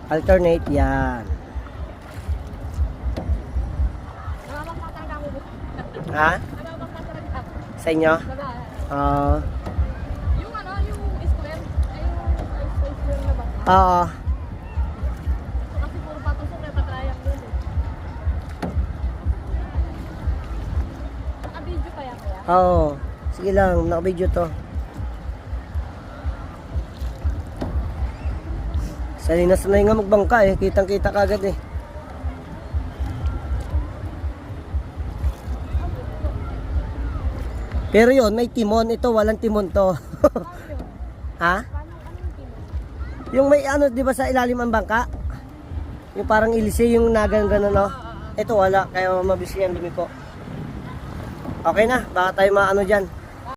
Alternate, yan. Ha? Sa inyo? Yung ano, yung square, ay yung square na ba? Oo. Kasi puro patusok na pa-triangle eh. Naka-video pa yan kaya? Oo. Sige lang, naka-video to. Sanay na sanay nga magbangka eh. Kitang-kita kagad eh. Pero yun, may timon. Ito, walang timon to. Ha? Yung may ano, di ba sa ilalim ang bangka? Yung parang ilise, yung nagang-gano, no? Ito wala, kaya mabisi yan, lumiko. Okay na, baka tayo maano dyan.